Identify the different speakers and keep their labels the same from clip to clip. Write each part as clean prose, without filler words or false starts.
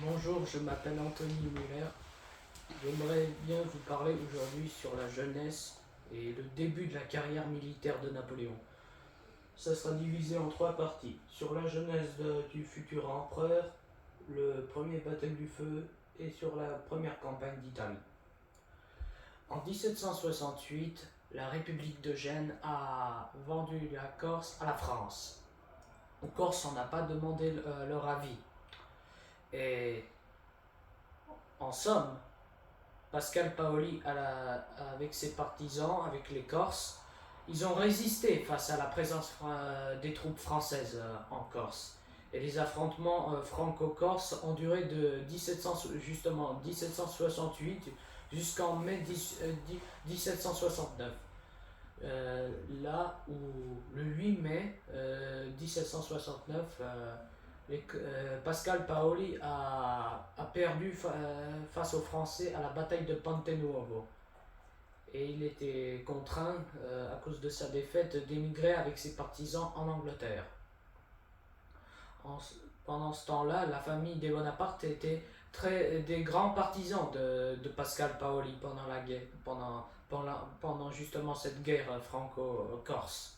Speaker 1: Bonjour, je m'appelle Anthony Muller. J'aimerais bien vous parler aujourd'hui sur la jeunesse et le début de la carrière militaire de Napoléon. Ça sera divisé en trois parties. Sur la jeunesse du futur empereur, le premier baptême du feu et sur la première campagne d'Italie. En 1768, la République de Gênes a vendu la Corse à la France. Aux Corses, on n'a pas demandé leur avis. Et en somme, Pascal Paoli avec ses partisans, avec les Corses, ils ont résisté face à la présence des troupes françaises en Corse. Et les affrontements franco-corses ont duré de 1768 jusqu'en mai 1769. Là où le 8 mai 1769, Pascal Paoli a perdu face aux Français à la bataille de Ponte Nuovo. Et il était contraint, à cause de sa défaite, d'émigrer avec ses partisans en Angleterre. Pendant ce temps-là, la famille des Bonaparte était des grands partisans de Pascal Paoli pendant la guerre, pendant justement cette guerre franco-corse.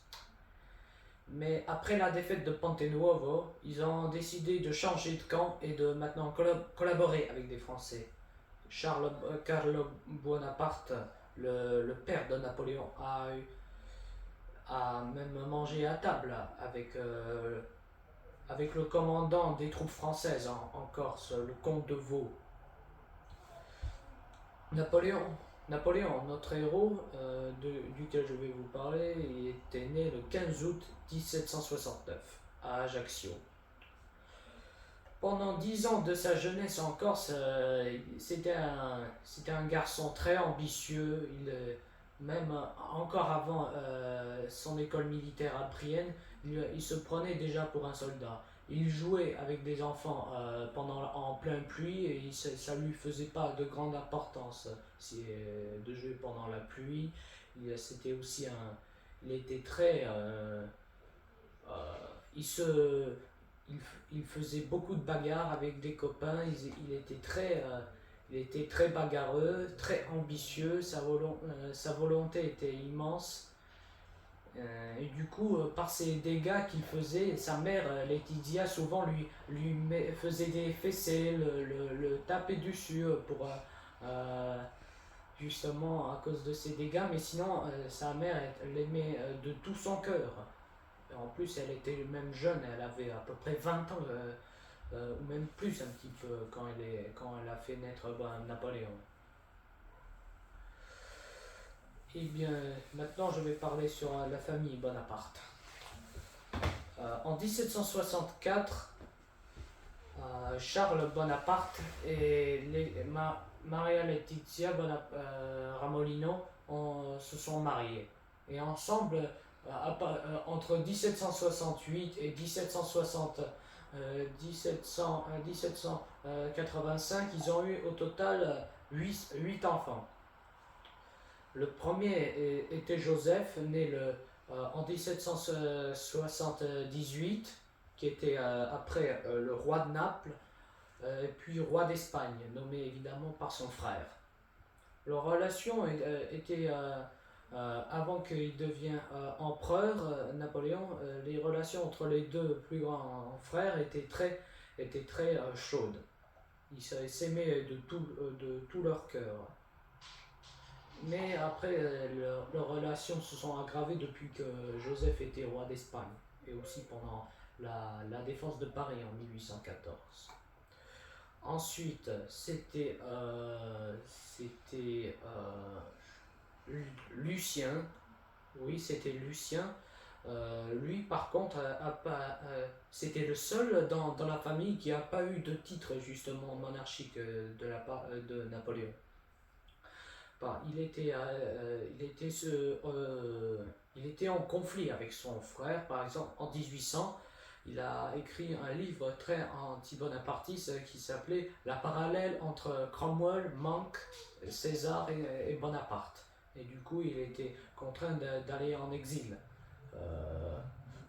Speaker 1: Mais après la défaite de Ponte Nuovo, ils ont décidé de changer de camp et de maintenant collaborer avec des Français. Carlo Bonaparte, le père de Napoléon, a même mangé à table avec le commandant des troupes françaises en Corse, le comte de Vaux. Napoléon, notre héros duquel je vais vous parler, il était né le 15 août 1769 à Ajaccio. Pendant 10 ans de sa jeunesse en Corse, c'était un garçon très ambitieux. Même encore avant son école militaire à Brienne, il se prenait déjà pour un soldat. Il jouait avec des enfants en pleine pluie et ça lui faisait pas de grande importance de jouer pendant la pluie. C'était aussi il était très, il se, il faisait beaucoup de bagarres avec des copains. Il était très bagarreux, très ambitieux. Sa volonté était immense. Et du coup, par ces dégâts qu'il faisait, sa mère, Laetitia, souvent faisait des fessées, le tapait dessus pour justement à cause de ses dégâts. Mais sinon, sa mère, elle l'aimait de tout son cœur. Et en plus, elle était même jeune, elle avait à peu près 20 ans, ou même plus un petit peu, quand elle a fait naître Napoléon. Et bien, maintenant je vais parler sur la famille Bonaparte. En 1764, Charles Bonaparte et Maria Letizia Ramolino se sont mariés. Et ensemble, entre 1768 et 1785, ils ont eu au total 8 enfants. Le premier était Joseph, né en 1778, qui était après le roi de Naples, puis roi d'Espagne, nommé évidemment par son frère. Leur relation était, avant qu'il devienne empereur, Napoléon, les relations entre les deux plus grands frères étaient très chaudes. Ils s'aimaient de tout leur cœur. Mais après, leurs relations se sont aggravées depuis que Joseph était roi d'Espagne, et aussi pendant la défense de Paris en 1814. Ensuite, c'était Lucien. Oui, c'était Lucien. Lui, par contre, c'était le seul dans la famille qui n'a pas eu de titre justement monarchique de la part de Napoléon. Il était en conflit avec son frère. Par exemple, en 1800, il a écrit un livre très anti-bonapartiste qui s'appelait La parallèle entre Cromwell, Monk, César et Bonaparte. Et du coup, il était contraint d'aller en exil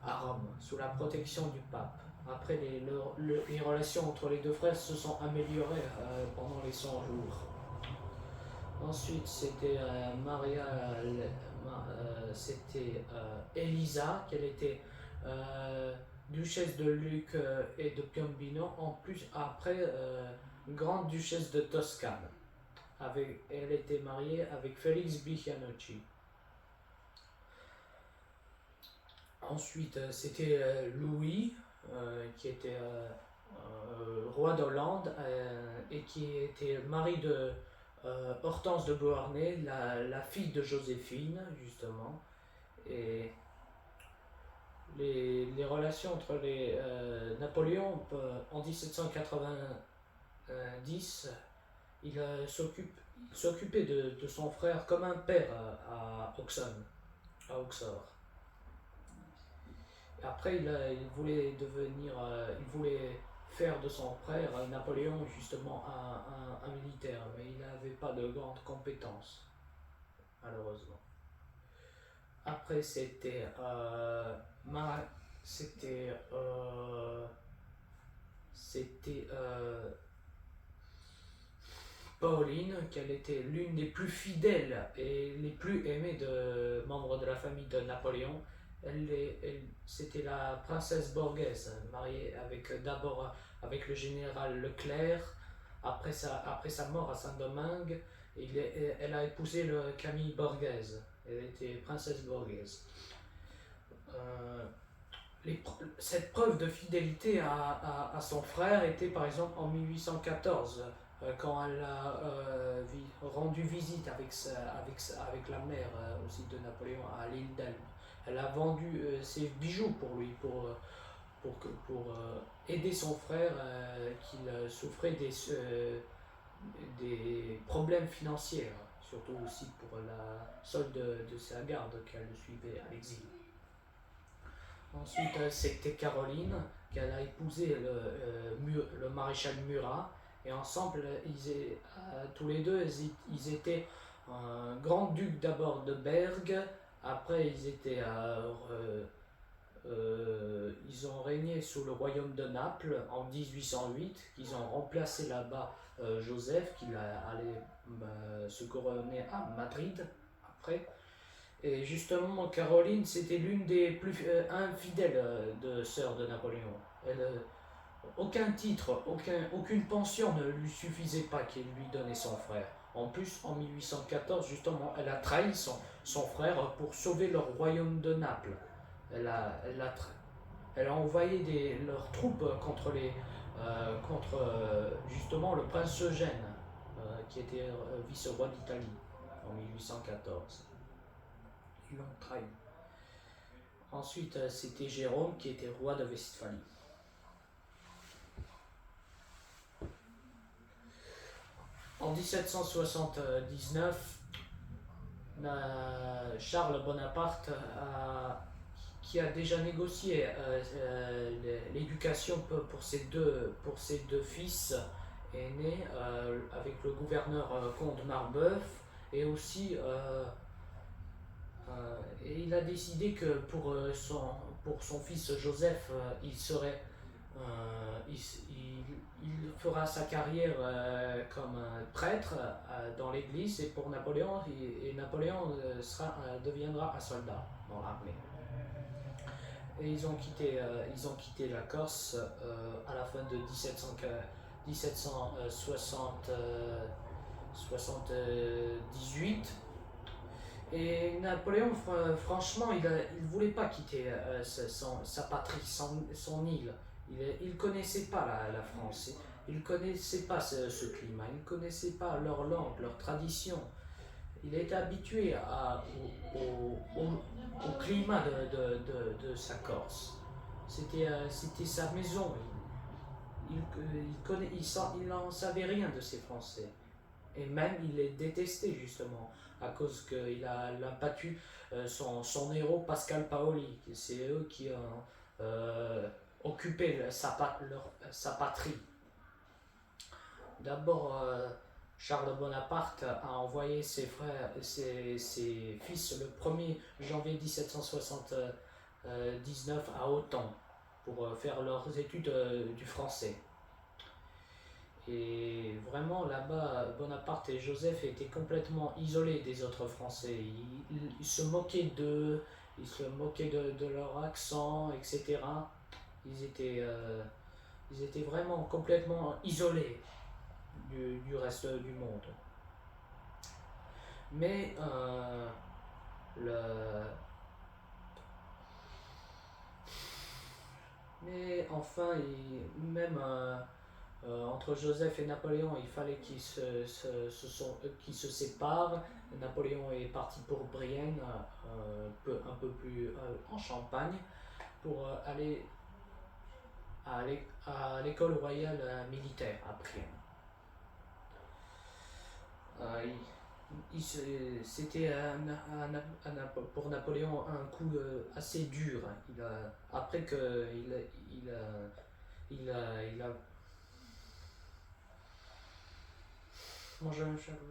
Speaker 1: à Rome, sous la protection du pape. Après, les relations entre les deux frères se sont améliorées pendant les 100 jours. Ensuite, c'était c'était Elisa, qu'elle était duchesse de Lucques et de Piombino, en plus après grande duchesse de Toscane. Elle était mariée avec Félix Bianchi. Ensuite, c'était Louis, qui était roi d'Hollande et qui était mari de Hortense de Beauharnais, la fille de Joséphine, justement. Et les relations entre Napoléon, en 1790, il s'occupait de son frère comme un père à Auxerre. Après, il voulait faire de son frère Napoléon justement un militaire, mais il n'avait pas de grandes compétences, malheureusement. Après, c'était Pauline, qu'elle était l'une des plus fidèles et les plus aimées de membres de la famille de Napoléon. C'était la princesse borghese, mariée d'abord avec le général Leclerc. Après sa mort à Saint-Domingue, elle a épousé Camille Borghese. Elle était princesse borghese. Cette preuve de fidélité à son frère était par exemple en 1814, quand elle a rendu visite avec la mère aussi de Napoléon à l'île d'Elbe. Elle a vendu ses bijoux pour lui, pour aider son frère qui souffrait des problèmes financiers, surtout aussi pour la solde de sa garde qu'elle suivait à l'exil. Ensuite, c'était Caroline, qu'elle a épousé le maréchal Murat, et ensemble, tous les deux, ils étaient grand-duc d'abord de Bergue, après ils ont régné sous le royaume de Naples en 1808, qu'ils ont remplacé là-bas Joseph, qui allait se couronner à Madrid après. Et justement, Caroline, c'était l'une des plus infidèles de sœurs de Napoléon. Aucun titre, aucune pension ne lui suffisait pas qu'il lui donnait son frère. En plus, en 1814, justement, elle a trahi son frère pour sauver le royaume de Naples. Elle a envoyé leurs troupes contre justement le prince Eugène, qui était vice-roi d'Italie en 1814. Ils l'ont trahi. Ensuite, c'était Jérôme qui était roi de Westphalie. En 1779, Charles Bonaparte, qui a déjà négocié l'éducation pour ses deux fils aînés avec le gouverneur comte Marbeuf, et aussi et il a décidé que pour son fils Joseph, il fera sa carrière comme prêtre dans l'église, et pour Napoléon, Napoléon deviendra un soldat dans l'armée. Et ils ont quitté la Corse à la fin de 1778. Et Napoléon, franchement, il ne voulait pas quitter sa patrie, son île. Il ne connaissait pas la France, il ne connaissait pas ce climat, il ne connaissait pas leur langue, leur tradition. Il était habitué au climat de sa Corse. C'était sa maison. Il n'en savait rien de ces Français. Et même il les détestait justement, à cause qu'il a battu son héros Pascal Paoli. C'est eux qui ont occupé sa patrie. D'abord, Charles Bonaparte a envoyé ses fils le 1er janvier 1779 à Auton. pour faire leurs études du français. Et vraiment là-bas, Bonaparte et Joseph étaient complètement isolés des autres Français. Ils se moquaient d'eux, ils se moquaient de leur accent, etc. Ils étaient vraiment complètement isolés du reste du monde. Mais le, mais enfin, même entre Joseph et Napoléon, il fallait qu'ils se séparent. Napoléon est parti pour Brienne, un peu plus en Champagne, pour aller à l'école royale militaire à Brienne. C'était pour Napoléon un coup assez dur. Après que il a mangé un chapeau.